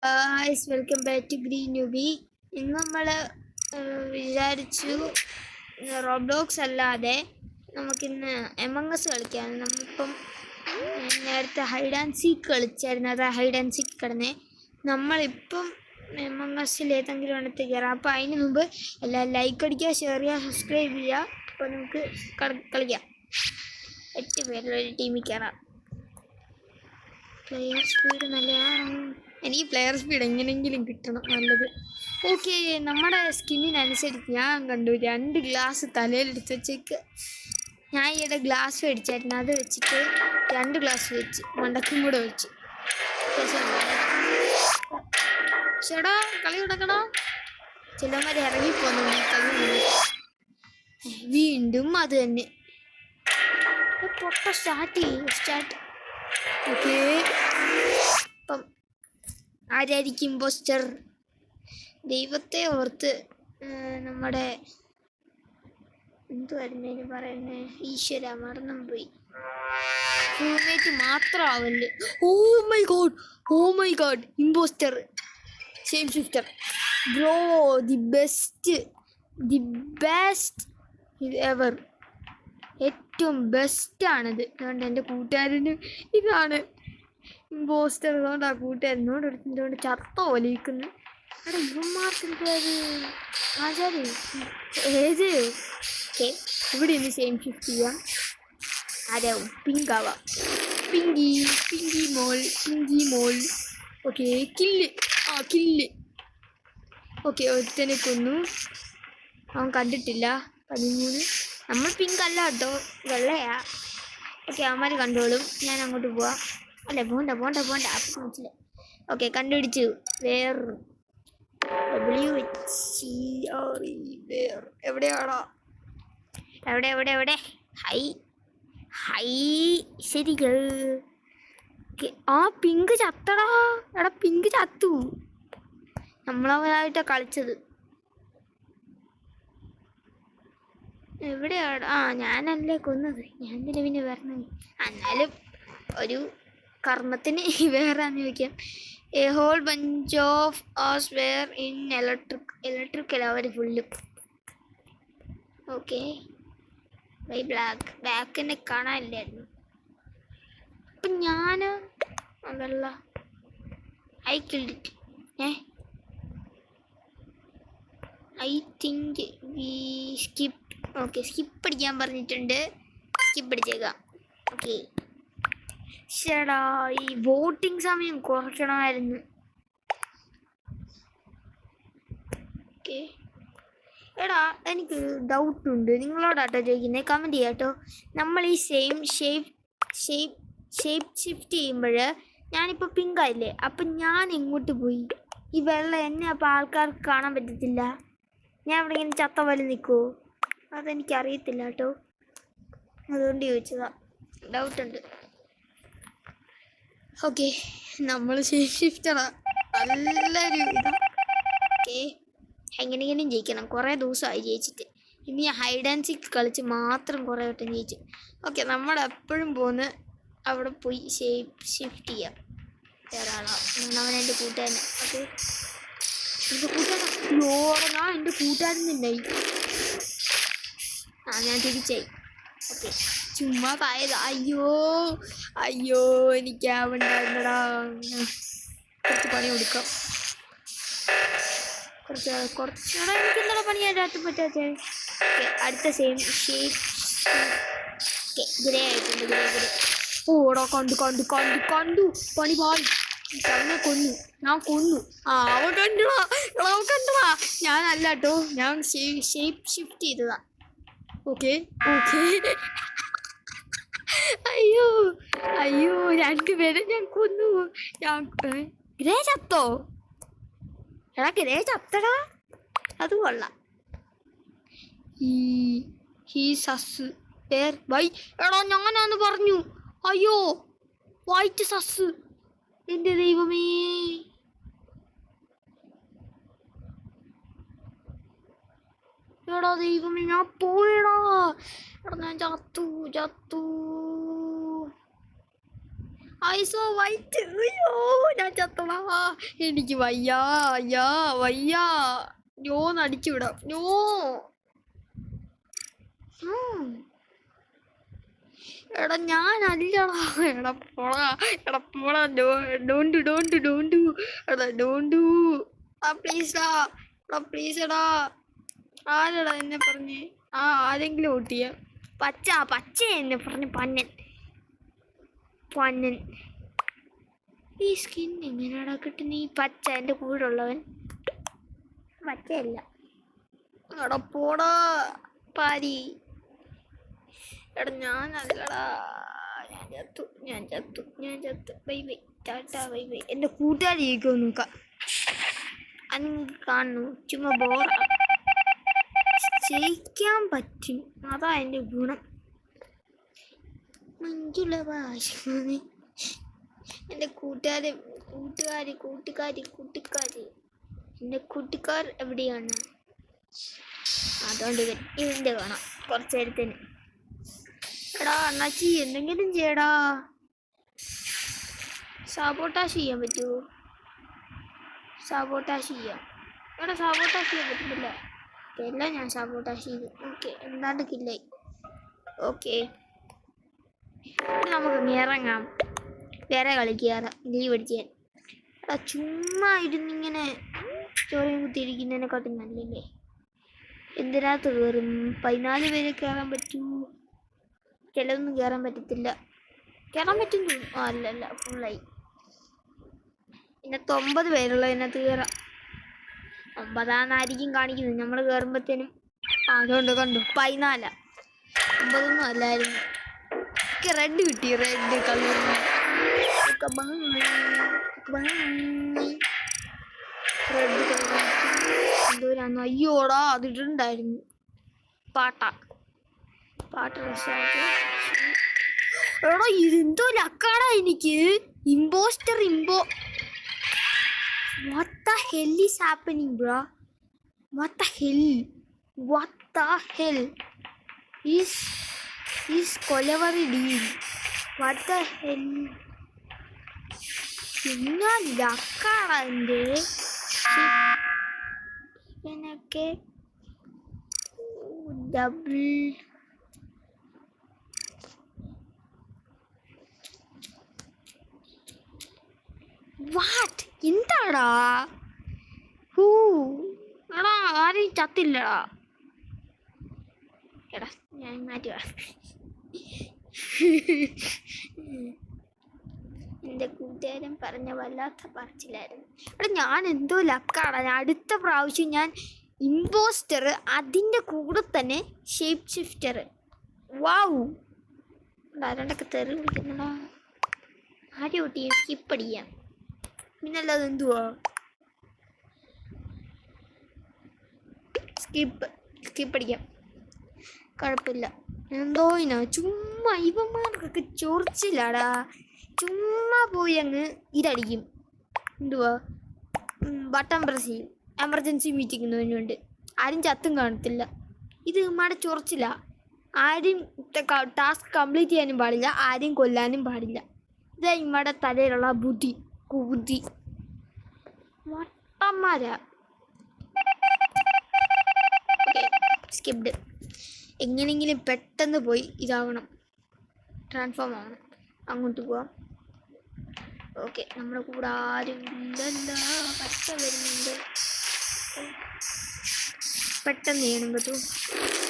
Welcome back to green newbie. ഇന്ന് നമ്മൾ വിചാരിച്ചു റോബ്ലോക്സ് അല്ലാതെ നമുക്കിന്ന് എമംഗസ് കളിക്കാം. നമ്മളിപ്പം നേരത്തെ ഹൈഡ് ആൻഡ് സീക്ക് കളിച്ചായിരുന്നു. അത് ഹൈഡ് ആൻഡ് സീക്ക് കിടന്നേ. നമ്മളിപ്പം എമംഗസിൽ ഏതെങ്കിലും ഇടത്ത് കയറാം. അപ്പോൾ അതിന് മുമ്പ് എല്ലാം ലൈക്ക് അടിക്കുക, ഷെയർ ചെയ്യുക, സബ്സ്ക്രൈബ് ചെയ്യുക. അപ്പോൾ നമുക്ക് കളിക്കാം. 8 പേരിലൊരു ടീമിൽ കയറാം. പ്ലെയർ സ്പീഡ് നല്ലതാണ്. എനിക്ക് പ്ലെയർ സ്പീഡ് എങ്ങനെയെങ്കിലും കിട്ടണം, നല്ലത്. ഓക്കെ, നമ്മുടെ സ്കിന്നിനനുസരിച്ച് ഞാൻ കണ്ടു 2 ഗ്ലാസ് തലയിലെടുത്ത് വെച്ചേക്ക്. ഞാൻ ഈയിടെ ഗ്ലാസ് മേടിച്ചായിരുന്നു. അത് വെച്ചിട്ട് 2 ഗ്ലാസ് വെച്ച് മണ്ടക്കും കൂടെ വെച്ച്. ചേടാ കളി കിടക്കണോ? ചിലന്മാർ ഇറങ്ങിപ്പോന്നു കളി. വീണ്ടും അത് തന്നെ. പൊട്ട സ്റ്റാർട്ട്. ഓക്കെ, അപ്പം ആരായിരിക്കും ഇമ്പോസ്റ്റർ? ദൈവത്തെ ഓർത്ത് നമ്മുടെ എന്തുവായിരുന്നതിന് പറയുന്നേ, ഈശ്വര മറന്നും പോയി. റൂംമേറ്റ് മാത്രമാവല്ലേ. Oh my god impostor shape shifter bro. The best ever. ഏറ്റവും ബെസ്റ്റാണിത്. അതുകൊണ്ട് എൻ്റെ കൂട്ടുകാരന് ഇതാണ് ഇമ്പോസ്റ്റർ. അതുകൊണ്ട് ആ കൂട്ടുകാരനോട് എടുത്തുകൊണ്ട് ചത്ത പോലെ ഇരിക്കുന്നു. അവിടെ ഇവന്മാർക്ക് എന്തുവാത് ആചാര്യ ഏത്. ഓക്കെ, ഇവിടെ ഇന്ന് സെയിം ഷിഫ്റ്റ് ചെയ്യാം. ആരാവും? പിങ്കാവാം. പിങ്കി മോൾ. Okay, kill. ഓക്കെ, ഒരുത്തനെ കൊന്നു. അവൻ കണ്ടിട്ടില്ല. 13. നമ്മൾ പിങ്ക് അല്ല കേട്ടോ, വെള്ളയാ. ഓക്കെ, അവന്മാർ കണ്ടോളും. ഞാൻ അങ്ങോട്ട് പോവാം. അല്ലേ, പോണ്ട മനസ്സിലായി. ഓക്കെ, കണ്ടുപിടിച്ചു. എവിടെയാണോ? എവിടെ? ഹൈ ശരി. ആ പിങ്ക് ചത്തടാ. എടാ പിങ്ക് ചത്തു. നമ്മളവരായിട്ടാ കളിച്ചത്. എവിടെയാണ്? ഞാനല്ലേ കൊന്നത്. ഞാൻ എന്തിനാ പിന്നെ പറഞ്ഞത്? എന്നാലും ഒരു കർമ്മത്തിന് വേറാന്ന് ചോദിക്കാം. A whole bunch of us were in electrical അവർ ഫുള്ള്. ഓക്കെ, ബൈ ബ്ലാക്കിനെ കാണാനില്ലായിരുന്നു. അപ്പം ഞാൻ അതല്ല I killed it. I think we skip. Okay, skip അടിക്കാൻ പറഞ്ഞിട്ടുണ്ട്. സ്കിപ്പ് അടിച്ചേക്കാം. ഓക്കെ, ചേടാ ഈ വോട്ടിംഗ് സമയം കുറയ്ക്കണമായിരുന്നു. ഓക്കെ, എടാ എനിക്ക് ഡൗട്ടുണ്ട്. നിങ്ങളോടാട്ടോ ചോദിക്കുന്നത്. കമൻറ്റ് ചെയ്യാട്ടോ. നമ്മൾ ഈ ഷേപ്പ് ഷിഫ്റ്റ് ചെയ്യുമ്പോൾ ഞാനിപ്പോൾ പിങ്കായില്ലേ, അപ്പം ഞാൻ എങ്ങോട്ട് പോയി? ഈ വെള്ളം എന്നെ അപ്പോൾ ആൾക്കാർക്ക് കാണാൻ പറ്റത്തില്ല. ഞാൻ ഇവിടെ ഇങ്ങനെ ചത്ത പോലെ നിൽക്കുമോ? അതെനിക്കറിയത്തില്ല കേട്ടോ, അതുകൊണ്ട് ചോദിച്ചതാ. ഡൗട്ടുണ്ട്. ഓക്കെ, നമ്മൾ ഷിഫ്റ്ററാ. നല്ലൊരു ഇതാ. ഓക്കെ, എങ്ങനെയെങ്കിലും ജയിക്കണം. കുറേ ദിവസമായി ജയിച്ചിട്ട്. ഇനി ഹൈഡ് ആൻഡ് സീക്ക് കളിച്ച് മാത്രം കുറേ വട്ടം ജയിച്ചു. ഓക്കെ, നമ്മളെപ്പോഴും പോന്ന് അവിടെ പോയി ഷിഫ്റ്റ് ചെയ്യാം. വേറെ അവൻ എൻ്റെ കൂട്ടുകാരൻ. ഓക്കെ, എൻ്റെ കൂട്ടുകാരൻ എൻ്റെ കൂട്ടുകാരനുണ്ടായി. ഞാൻ തിരിച്ചായി. ഓക്കെ, ചുമ്മാ തായത്. അയ്യോ എനിക്കാവണ്ടായിരുന്നടാ. കുറച്ച് പണി കൊടുക്കാം. കുറച്ചുകൂടെ എനിക്കെന്താ പണിയായിട്ട് പറ്റാത്ത. ഓക്കെ, അടുത്ത ഷേപ്പ്. ഓക്കെ, ഗ്രേ ആയിട്ടുണ്ട്. ഗ്രേ. ഓടാ, കണ്ടു പണി പാടി. അവനെ കൊന്നു. ഞാൻ കൊന്നു. അവൻ കണ്ടടാ. ഞാനല്ല കേട്ടോ, ഞാൻ ഷേപ്പ് ഷിഫ്റ്റ് ചെയ്തതാ. ഓക്കെ. അയ്യോ 2 പേരെ ഞാൻ കൊന്നു. ഗ്രേ ചത്തോ? എടാ ഗ്രേ ചത്തടാ. അത് കൊള്ളാം. എടാ ഞാനാന്ന് പറഞ്ഞു. അയ്യോ, വൈറ്റ് സസ്. എൻ്റെ ദൈവമേ. എടാ ദൈവമേ, ഞാൻ പോയടാ. എടാ ഞാൻ ചത്തു. I so white. അയ്യോ ഞാൻ ചത്തടാ. എനിക്ക് വയ്യാ അയ്യാ വയ്യാ. നോ നടിച്ചു വിടാം. നോ എടാ ഞാനല്ലടാ. എടാ പോടാ ഡോണ്ടു എടാ ഡോണ്ടു. പ്ലീസ് എടാ പ്ലീസ് എടാ. ആരടാ എന്നെ പറഞ്ഞേ? ആരെങ്കിലും ഓട്ടിയ പച്ച എന്നെ പറഞ്ഞു പന്നൻ. ഈ സ്കിൻ എങ്ങനെയാടാ കിട്ടുന്ന? ഈ പച്ച എൻ്റെ കൂടെ ഉള്ളവൻ പച്ചയല്ല. എടാ പോടാ പാരി. എടാ ഞാനല്ലടാ. ഞാൻ ചത്തു. Bye tata bye. എൻ്റെ കൂട്ടുകാരി ഇരിക്കുമോ നോക്കാം. അത് നിങ്ങൾക്ക് കാണുന്നു. ചുമ്മാ ബോറ. ജയിക്കാൻ പറ്റും, അതാ എൻ്റെ ഗുണം. മഞ്ജുള ഭാഷ. എൻ്റെ കൂട്ടുകാരി എൻ്റെ കൂട്ടുകാർ എവിടെയാണ്? അതുകൊണ്ട് ഇതിൻ്റെ കാണാം കുറച്ച് നേരത്തിന്. എടാ അണ്ണാച്ചി എന്തെങ്കിലും ചെയ്യടാ. സാബോട്ടാഷ് ചെയ്യാൻ പറ്റുമോ? സാബോട്ടാഷ് ചെയ്യാൻ പറ്റുന്നില്ല. എല്ലാം ഞാൻ സാബോട്ടാഷ് ചെയ്തു. ഓക്കെ എന്താണ്ട് കില്ലായി. ഓക്കെ നമുക്ക് ഇറങ്ങാം. വേറെ കളിക്കാറ് ലീവ് അടിക്കാൻ. എടാ ചുമ്മാ ഇരുന്നിങ്ങനെ ചോരയും കുത്തിയിരിക്കുന്നതിനെക്കാട്ടും നല്ലല്ലേ. എന്തിനകത്ത് കയറും? 14 പേര് കയറാൻ പറ്റൂ. ചിലതൊന്നും കയറാൻ പറ്റത്തില്ല. കയറാൻ പറ്റുന്നു. അല്ലല്ല ഫുള്ളായി. ഇതിനകത്ത് 9 പേരുള്ള ഇതിനകത്ത് കയറാം. 9 കാണിക്കുന്നത് നമ്മൾ കയറുമ്പോഴത്തേനും. അതുകൊണ്ട് കണ്ടു 14. 9 അല്ലായിരുന്നു. റെഡ് കിട്ടി. Red colour. റെഡ് കളർ എന്തോരാന്ന്. അയ്യോടാ അതിട്ടുണ്ടായിരുന്നു. പാട്ട എടാ ഇതെന്തോ ലക്കാടാ എനിക്ക്. Impostor What the hell is happening, bro? What the hell is കൊലവറി ഡീൽ? What the hell? എന്നാ ലക്കാടാ എൻ്റെ. ഇവനൊക്കെ ഡബിൾ വാട്ട് എന്താടാ? എടാ ആരെയും ചത്തില്ലടാ. എടാ ഞാൻ മാറ്റി എൻ്റെ കൂട്ടുകാരൻ പറഞ്ഞ വല്ലാത്ത പറച്ചിലായിരുന്നു. എടാ ഞാൻ എന്തോ ലക്കാടാ. അടുത്ത പ്രാവശ്യം ഞാൻ ഇമ്പോസ്റ്റർ, അതിൻ്റെ കൂടെ തന്നെ ഷേപ്പ് ഷിഫ്റ്റർ. വാവു ആരാണ്ടൊക്കെ തെറി വിളിക്കുന്നടാ. ആരും ഒട്ടി സ്കിപ്പ് അടിക്കാം. പിന്നല്ലാതെ എന്തുവാ സ്കിപ്പ് അടിക്കാം. കുഴപ്പമില്ല. എന്തോ ചുമ്മാ ഇവന്മാർക്കൊക്കെ ചൊറിച്ചില്ലാടാ. ചുമ്മാ പോയി അങ്ങ് ഇതടിക്കും. എന്തുവാ ബട്ടൺ പ്രസ് ചെയ്യും. എമർജൻസി മീറ്റിംഗ് വേണ്ടി ആരും ചത്തും കാണത്തില്ല. ഇത് ഇമ്മടെ ചൊറിച്ചില്ല. ആരും ടാസ്ക് കംപ്ലീറ്റ് ചെയ്യാനും പാടില്ല, ആരും കൊല്ലാനും പാടില്ല. ഇതാ ഇമ്മടെ തലയിലുള്ള ബുദ്ധി വട്ടന്മാരാ. സ്കിപ്ഡ്. എങ്ങനെയെങ്കിലും പെട്ടെന്ന് പോയി ഇതാവണം, ട്രാൻസ്ഫോം ആവണം. അങ്ങോട്ട് പോവാം. ഓക്കെ നമ്മുടെ കൂടെ ആരും ഇല്ലല്ല. പച്ച വരുന്നുണ്ട്. പെട്ടെന്ന് ചെയ്യണം കേട്ടോ.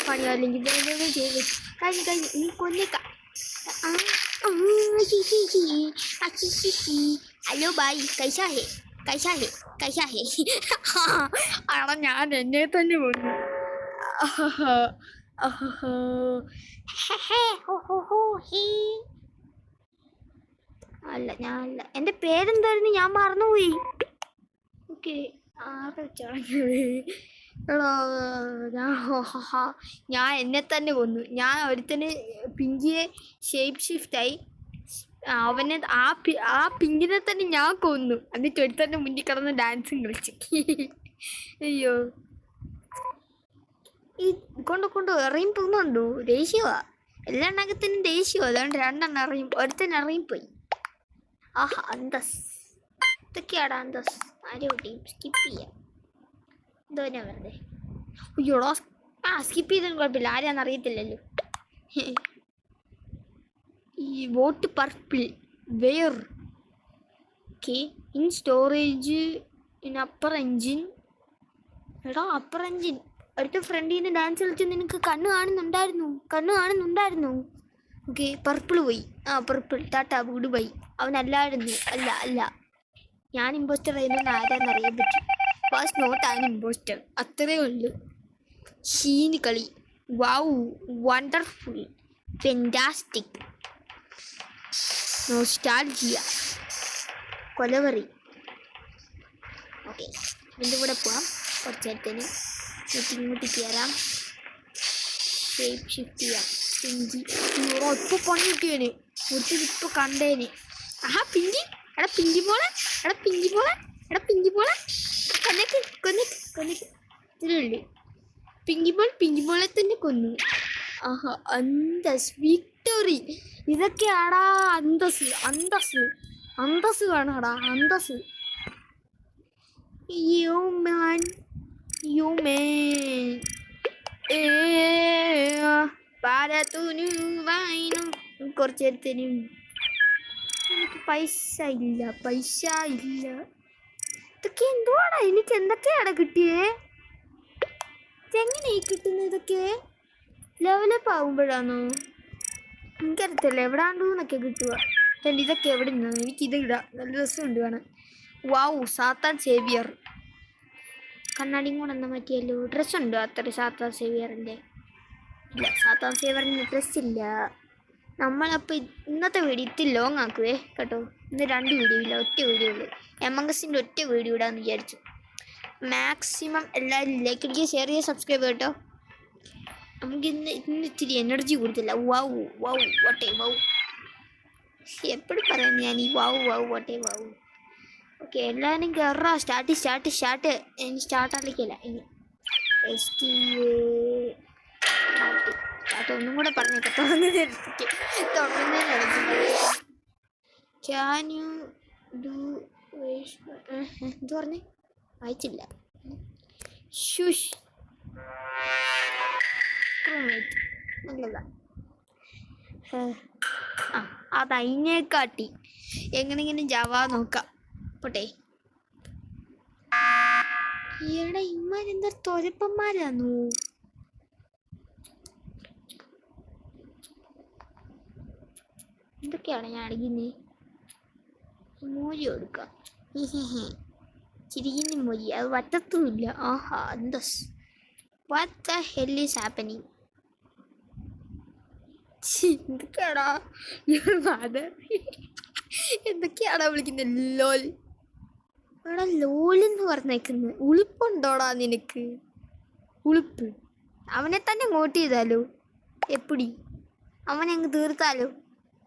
പണിയല്ലെങ്കിൽ വേഗം ചെയ്ത് കഴിഞ്ഞ് നീ കൊല്ലേക്കാം. ഹലോ ബായ് കൈസാ ഹേ ആടാ ഞാൻ എന്നെ തന്നെ കൊന്നു. ഞാനല്ല. എൻ്റെ പേരെന്തായിരുന്നു? ഞാൻ മറന്നുപോയി. ഓക്കെ ഞാൻ എന്നെ തന്നെ കൊന്നു. ഞാൻ ഒരുത്തന് പിങ്കിയെ ഷേപ്പ് ഷിഫ്റ്റായി. അവനെ ആ പിങ്കിനെ തന്നെ ഞാൻ കൊന്നു. എന്നിട്ട് ഒരുത്തന്നെ മുന്നിൽ കിടന്ന് ഡാൻസും കളിച്ചു. അയ്യോ ഈ കൊണ്ട് എറിയും പോകുന്നുണ്ടോ? ദേഷ്യമാ. എല്ലാ എണ്ണകത്തിനും ദേഷ്യമാ. അതുകൊണ്ട് 2 എണ്ണം എറിയും. ഒരുത്തന്നെ ഇറങ്ങിപ്പോയി. ആഹാ അന്തസ്. ഇതൊക്കെയാടാ അന്തസ്. ആരും ടീം സ്കിപ്പ് ചെയ്യാം. എന്തോ ഞാൻ വെറുതെ അയ്യോടോ. സ്കിപ്പ് ചെയ്തതിന് കുഴപ്പമില്ല, ആരാന്ന് അറിയത്തില്ലല്ലോ. ഈ vote purple where okay in storage in upper engine. എടാ അപ്പർ എൻജിൻ അടുത്ത ഫ്രണ്ടിൽ നിന്ന് ഡാൻസ് കളിച്ച് നിനക്ക് കണ്ണ് കാണുന്നുണ്ടായിരുന്നു. ഓക്കെ പർപ്പിൾ പോയി. Purple tata good bye. അവനല്ലായിരുന്നു. അല്ല ഞാൻ ഇമ്പോസ്റ്റർ ആയിരുന്നു ആരാന്നറിയാൻ പറ്റും. വാസ് നോട്ട് ആൻ ഇമ്പോസ്റ്റർ, അത്രേ ഉള്ളൂ. ഷീന് കളി. വൗ വണ്ടർഫുൾ ഫെൻറ്റാസ്റ്റിക് നോസ്റ്റാൾജിയ കൊലവറി. ഓക്കെ ഇതിൻ്റെ കൂടെ പോവാം. കുറച്ച് നേരത്തേന് ഇങ്ങോട്ട് കയറാം. ഷേപ്പ് ഷിഫ്റ്റ് ചെയ്യാം. പിഞ്ചി ഇപ്പോൾ പണി കിട്ടിയേന് ഒത്തിരി ഇപ്പോൾ കണ്ടേന്. ആഹാ പിഞ്ചി. എടാ പിഞ്ചി പോളെ കൊന്നേക്ക് ഇതിലുണ്ട്. പിഞ്ചി മോളെ തന്നെ കൊന്നു. ആഹാ അന്തസ് വിക്ടറി. ഇതൊക്കെയാടാ അന്തസ് കാണാടാ അന്തസ്. യോ മാൻ പാലത്തൂനു വായിനും കുറച്ച് നേരത്തേനും. എനിക്ക് പൈസ ഇല്ല. ഇതൊക്കെ എന്തുവാടാ? എനിക്ക് എന്തൊക്കെയാടാ കിട്ടിയേ? എങ്ങനെയായി കിട്ടുന്നത് ഇതൊക്കെ? ലെവലപ്പ് ആകുമ്പോഴാണോ? എനിക്കറിയത്തില്ല. എവിടാണ്ടൂന്നൊക്കെ കിട്ടുക. എൻ്റെ ഇതൊക്കെ എവിടെ നിന്നാണ്? എനിക്കിത് ഇടാം, നല്ല രസമുണ്ട് കാണാൻ. വാവു സാത്താൻ സേവിയർ. കണ്ണാടിയും കൂടെ എന്താ പറ്റിയല്ലോ. ഡ്രസ്സുണ്ടോ അത്ര സാത്താൻ സേവിയറിൻ്റെ? ഇല്ല, സാത്താൻ സേവിയറിന് ഡ്രസ്സില്ല. നമ്മളപ്പോൾ ഇന്നത്തെ വീഡിയോ ഇത്തിരി ലോങ് ആക്കുവേ കേട്ടോ. ഇന്ന് 2 വീഡിയോ ഇല്ല, ഒറ്റ വീഡിയോ ഉള്ളൂ. എമംഗസിൻ്റെ ഒറ്റ വീഡിയോ ഇടാമെന്ന് വിചാരിച്ചു. മാക്സിമം എല്ലാവരും ലൈക്ക് അടിക്കുക, ഷെയർ ചെയ്യുക, സബ്സ്ക്രൈബ് കേട്ടോ. നമുക്ക് ഇന്ന് ഇത്തിരി എനർജി കൊടുത്തില്ല. വൗ വട്ടെ വൗ. എപ്പോഴും പറയുന്നു ഞാൻ ഈ വൗ വട്ടെ വൗ. ഓക്കെ എല്ലാവരും കയറാ. സ്റ്റാർട്ട്. ഇനി സ്റ്റാർട്ടാക്കില്ല. ഇനി ഒന്നും കൂടെ പറഞ്ഞേക്കാം. ക്യാൻ യു ഡു എന്ത് പറഞ്ഞേ? വായിച്ചില്ല. ഷുഷ് നല്ലതാ. അതതിനെക്കാട്ടി എങ്ങനെങ്കിലും ജാവാ നോക്കാം. പോട്ടെ. ഈയിടെ ഇമ്മാരെന്താ തൊരപ്പന്മാരാന്നു. എന്തൊക്കെയാണ് ഞാൻ അടിക്കുന്നത്? മോരി കൊടുക്കാം. ചിരിക്കുന്ന മോരി, അത് വറ്റത്തുമില്ല. ആഹാ അന്തസ്. What the hell is happening? എന്തൊക്കെയാടാ എന്തൊക്കെയാടാ വിളിക്കുന്നത്? ലോൽ. എടാ ലോലെന്ന് പറഞ്ഞേക്കുന്നത്. ഉളുപ്പുണ്ടോടാ നിനക്ക്? ഉളുപ്പ്. അവനെ തന്നെ നോട്ട് ചെയ്താലോ? എപ്പിടി അവനെ അങ്ങ് തീർത്താലോ?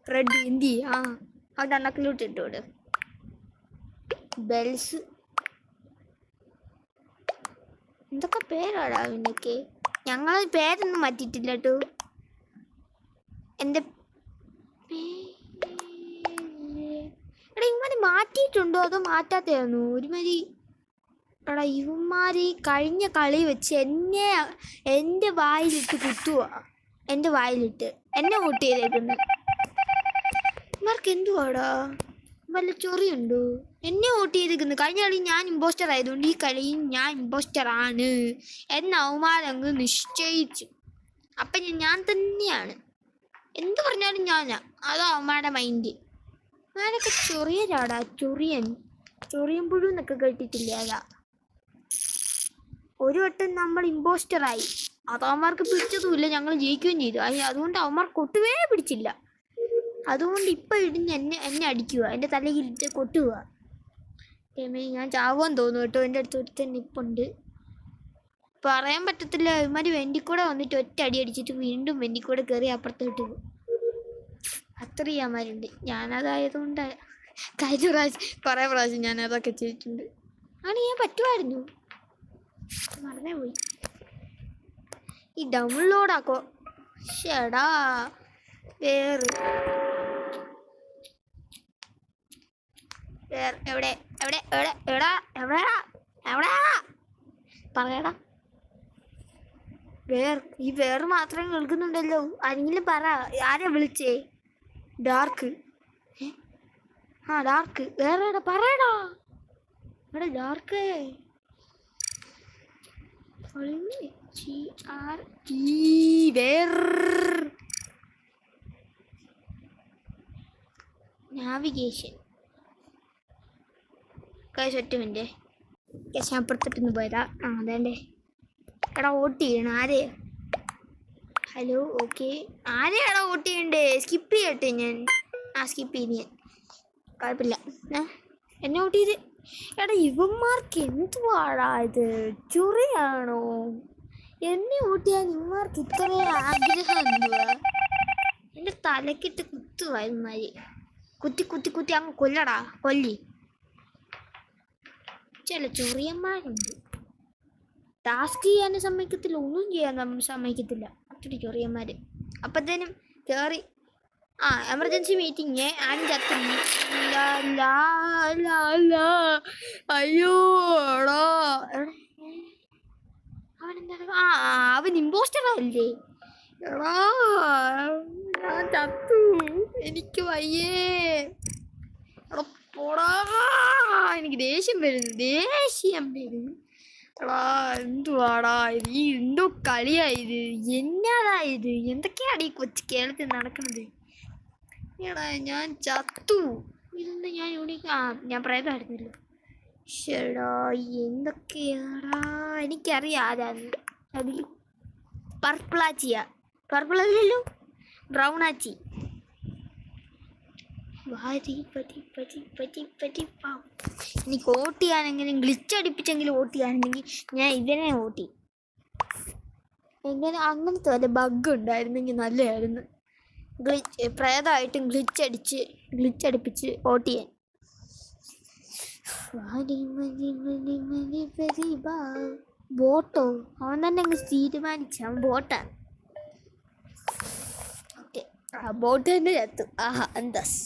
റെഡ് എന്തി അവൻ്റെ അണ്ണക്കിലോട്ട് ഇട്ടോട്. ബെൽസ് എന്തൊക്കെ പേരാടാ അവനൊക്കെ? ഞങ്ങൾ പേരൊന്നും മാറ്റിയിട്ടില്ല കേട്ടോ. എൻ്റെ എടാ ഇവന്മാർ മാറ്റിയിട്ടുണ്ടോ അതോ മാറ്റാത്തയാണോ? ഒരുമാതിരി. എടാ ഇവന്മാർ കഴിഞ്ഞ കളി വെച്ച് എൻ്റെ വായിലിട്ട് കുത്തുക. എൻ്റെ വായിലിട്ട് എന്നെ വോട്ട് ചെയ്തേക്കുന്നു. ഇവർക്ക് എന്തുവാടാ? വല്ല ചൊറിയുണ്ടോ? എന്നെ വോട്ട് ചെയ്തേക്കുന്നു. കഴിഞ്ഞ കളി ഞാൻ ഇമ്പോസ്റ്റർ ആയതുകൊണ്ട് ഈ കളിയും ഞാൻ ഇമ്പോസ്റ്റർ ആണ് എന്ന് അവന്മാരങ്ങ് നിശ്ചയിച്ചു. അപ്പം ഞാൻ തന്നെയാണ്. എന്ത് പറഞ്ഞാലും ഞാനാ. അതോ അവന്മാരുടെ മൈൻഡ്. ഞാനൊക്കെ ചൊറിയരാടാ. ചൊറിയമ്പുഴു എന്നൊക്കെ കേട്ടിട്ടില്ലേ? അതാ. ഒരു വട്ടം നമ്മൾ ഇമ്പോസ്റ്ററായി. അത് അവന്മാർക്ക് പിടിച്ചതുമില്ല, ഞങ്ങൾ ജയിക്കുകയും ചെയ്തു. അതുകൊണ്ട് അവന്മാർക്ക് ഒട്ടുവേ പിടിച്ചില്ല. അതുകൊണ്ട് ഇപ്പം ഇടിഞ്ഞ് എന്നെ അടിക്കുക, എൻ്റെ തലയിലിട്ട് കൊട്ടുക. ഞാൻ ചാവാൻ തോന്നുന്നു കേട്ടോ. എൻ്റെ അടുത്ത് ഒരുത്തൻ നിപ്പുണ്ട്. പറയാൻ പറ്റത്തില്ല. ഇവന്മാർ വെണ്ടിക്കൂടെ വന്നിട്ട് ഒറ്റ അടി അടിച്ചിട്ട് വീണ്ടും വെണ്ടിക്കൂടെ കയറി അപ്പുറത്തോട്ട് പോകും. അത്രയും അമ്മമാരുണ്ട്. ഞാനതായതുകൊണ്ട് കുറേ പ്രാവശ്യം ഞാനതൊക്കെ ചെയ്തിട്ടുണ്ട്. ഞാൻ പറ്റുമായിരുന്നു, മറന്നേ പോയി. ഈ ഡൗൺലോഡാക്കോ ഷേടാ വേറെ എവിടെ എവിടെ എവിടെ എവിടാ എവിടെയാ എവിടെയാ പറയടാ. ഈ വേർ മാത്രമേ കേൾക്കുന്നുണ്ടല്ലോ. ആരെങ്കിലും പറ, ആരാ വിളിച്ചേ? ഡാർക്ക്. ആ ഡാർക്ക് വേറെ എവിടെ പറയടാ. എവിടെ ഡാർക്ക്? നാവിഗേഷൻ. ഒറ്റ മിനിറ്റ്, ഞാൻ അപ്പുറത്തിട്ടൊന്ന് പോയതാ. അതേണ്ടേ. എടാ വോട്ട് ചെയ്യണം. ആരെയാ? Hello, okay. ആരെയാടാ വോട്ട് ചെയ്യണ്ടേ? സ്കിപ്പ് ചെയ്യട്ടെ ഞാൻ. സ്കിപ്പ് ചെയ്ത് ഞാൻ, കുഴപ്പമില്ല. എന്നെ വോട്ട് ചെയ്ത്. എടാ ഇവന്മാർക്ക് എന്തുവാടാ ഇത്? ചുറിയാണോ? എന്നെ വോട്ട് ചെയ്യാൻ ഇവന്മാർക്ക് ഇത്രയും ആഗ്രഹം എന്തുവാ? എൻ്റെ തലക്കിട്ട് കുത്തുവാ ഇവന്മാര്. കുത്തി കുത്തി കുത്തി അങ്ങ് കൊല്ലടാ, കൊല്ലി. ചില ചൊറിയന്മാരുണ്ട്, ടാസ്ക് ചെയ്യാനും സമ്മതിക്കത്തില്ല, ഒന്നും ചെയ്യാൻ സമ്മതിക്കത്തില്ല. അത്ര ചൊറിയന്മാര്. അപ്പത്തേനും കയറി എമർജൻസി മീറ്റിംഗ്. ആരും ചത്തില്ല. അയ്യോ എടാ, അവനെന്താ? അവൻ ഇമ്പോസ്റ്ററല്ലേ? എടാ ഞാൻ ചത്തു, എനിക്ക് വയ്യേ. എടാ പോടാ, എനിക്ക് ദേഷ്യം വരുന്നു. എടാ എന്തുവാടാ ഇത്? ഈ എന്തോ കളിയായത്? എന്നാതായത്? എന്തൊക്കെയാണ് ഈ കൊച്ചു കേരളത്തിൽ നടക്കുന്നത്? എടാ ഞാൻ ചത്തു. ഇതൊന്ന് ഞാൻ ഇവിടെ ഞാൻ പ്രേതമായിരുന്നല്ലോ. ശരിടാ, എന്തൊക്കെയാടാ? എനിക്കറിയാം ആരാന്ന്. അതിൽ പർപ്പിളാച്ചിയാ. പർപ്പിളല്ലല്ലോ, ബ്രൗൺ ആച്ചി. എനിക്ക് വോട്ട് ചെയ്യാനെങ്കിലും ഗ്ലിച്ച് അടിപ്പിച്ചെങ്കിലും വോട്ട് ചെയ്യാനെങ്കിൽ ഞാൻ ഇതിനെ വോട്ട് ചെയ്യും. എങ്ങനെ അങ്ങനത്തെ വല്ല ബഗ് ഉണ്ടായിരുന്നെങ്കിൽ നല്ലതായിരുന്നു. പ്രേതമായിട്ടും ഗ്ലിച്ച് അടുപ്പിച്ച് വോട്ട് ചെയ്യാൻ. ബോട്ടോ? അവൻ തന്നെ അങ്ങ് തീരുമാനിച്ച അവൻ ബോട്ടാണ്. ഓക്കെ, ബോട്ട് തന്നെ ചത്തു. അന്തസ്.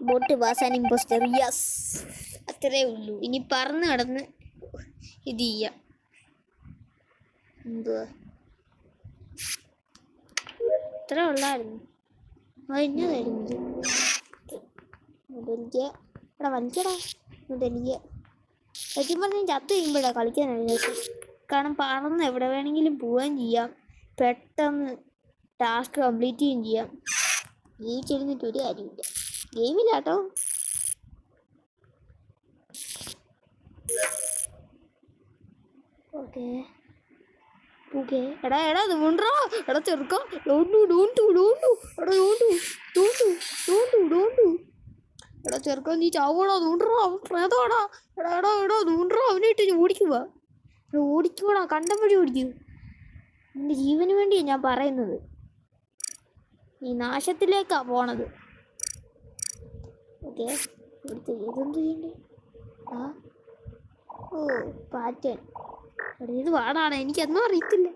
Boat വാസാൻ impostor. യെസ്, അത്രേ ഉള്ളൂ. ഇനി പറന്ന് കിടന്ന് ഇത് ചെയ്യാം. എന്തുവാ ഇത്ര ഉള്ളായിരുന്നു? എന്നതായിരുന്നു? ഇവിടെ വലിക്കടാ. സത്യം പറഞ്ഞാൽ ചത്തു കഴിയുമ്പോഴാണ് കളിക്കാനാണ്. കാരണം പറന്ന് എവിടെ വേണമെങ്കിലും പോവുകയും ചെയ്യാം, പെട്ടെന്ന് ടാസ്ക് കംപ്ലീറ്റ് ചെയ്യുകയും ചെയ്യാം. ജീവിച്ചിരുന്നിട്ട് ഒരു കാര്യമില്ല. ഗെയിമില്ലാട്ടോ. Okay okay. എടാ തോണ്ടോ. എടാ ചെറുക്ക, എടാ ചെറുക്ക നീ ചാവോടാ. തോണ്ടോ, അവൻ പ്രേതോടാ. എടാ തോണ്ടോ, അവനായിട്ട് ഓടിക്കുവാടാ. കണ്ടപടി ഓടിക്കൂ. നിന്റെ ജീവന് വേണ്ടിയാണ് ഞാൻ പറയുന്നത്. നീ നാശത്തിലേക്കാ പോണത്. ഓക്കെ, ഇവിടുത്തെ ഇതെന്ത് ചെയ്യണ്ടേ? പാറ്റേൺ. ഇത് പാടാണ്, എനിക്കൊന്നും അറിയത്തില്ല.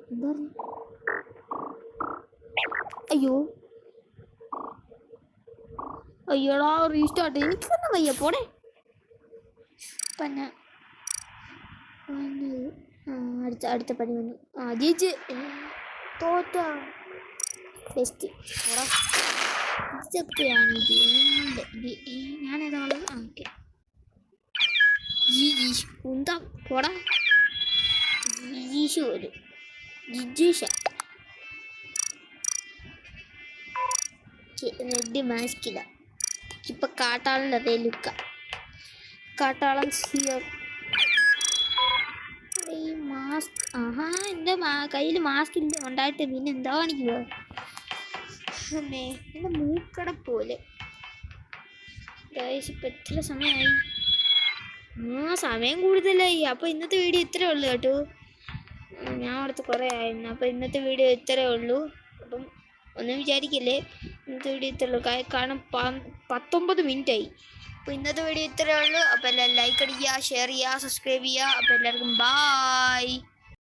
എന്താ പറഞ്ഞു? അയ്യോടാ റീസ്റ്റാർട്ട്. എനിക്കൊന്നും വയ്യ, പോടെ. പിന്നെ അടുത്ത പണി വന്നു. ജയിച്ച് തോറ്റ ബെസ്റ്റ്. ഇതൊക്കെയാണ് ഞാനേതാണ്. ഓക്കെ, എന്താ പോടാ. ജിജീഷ് പോലും. ജിജീഷ. റെഡ് മാസ്കില്ല. ഇപ്പൊ കാട്ടാളൻ്റെ അതേ ലുക്ക. കാട്ടാളൻ ഹിയർ. ഈ മാസ്ക്. എൻ്റെ കയ്യിൽ മാസ്ക് ഇല്ല ഉണ്ടായിട്ട് പിന്നെ എന്താ കാണിക്കുക? എൻ്റെ മൂക്കട പോലെ. ഇപ്പം എത്ര സമയമായി? സമയം കൂടുതലായി. അപ്പോൾ ഇന്നത്തെ വീഡിയോ ഇത്രേ ഉള്ളൂ കേട്ടോ. ഞാൻ അടുത്ത് കുറേ ആയിരുന്നു. അപ്പോൾ ഇന്നത്തെ വീഡിയോ ഇത്രേ ഉള്ളൂ. അപ്പം ഒന്നും വിചാരിക്കില്ലേ. ഇന്നത്തെ വീഡിയോ ഇത്രയുള്ളൂ. കാരണം 19 മിനിറ്റായി. അപ്പോൾ ഇന്നത്തെ വീഡിയോ ഇത്രയേ ഉള്ളൂ. അപ്പോൾ എല്ലാവരും ലൈക്ക് അടിക്കുക, ഷെയർ ചെയ്യുക, സബ്സ്ക്രൈബ് ചെയ്യുക. അപ്പോൾ എല്ലാവർക്കും ബൈ.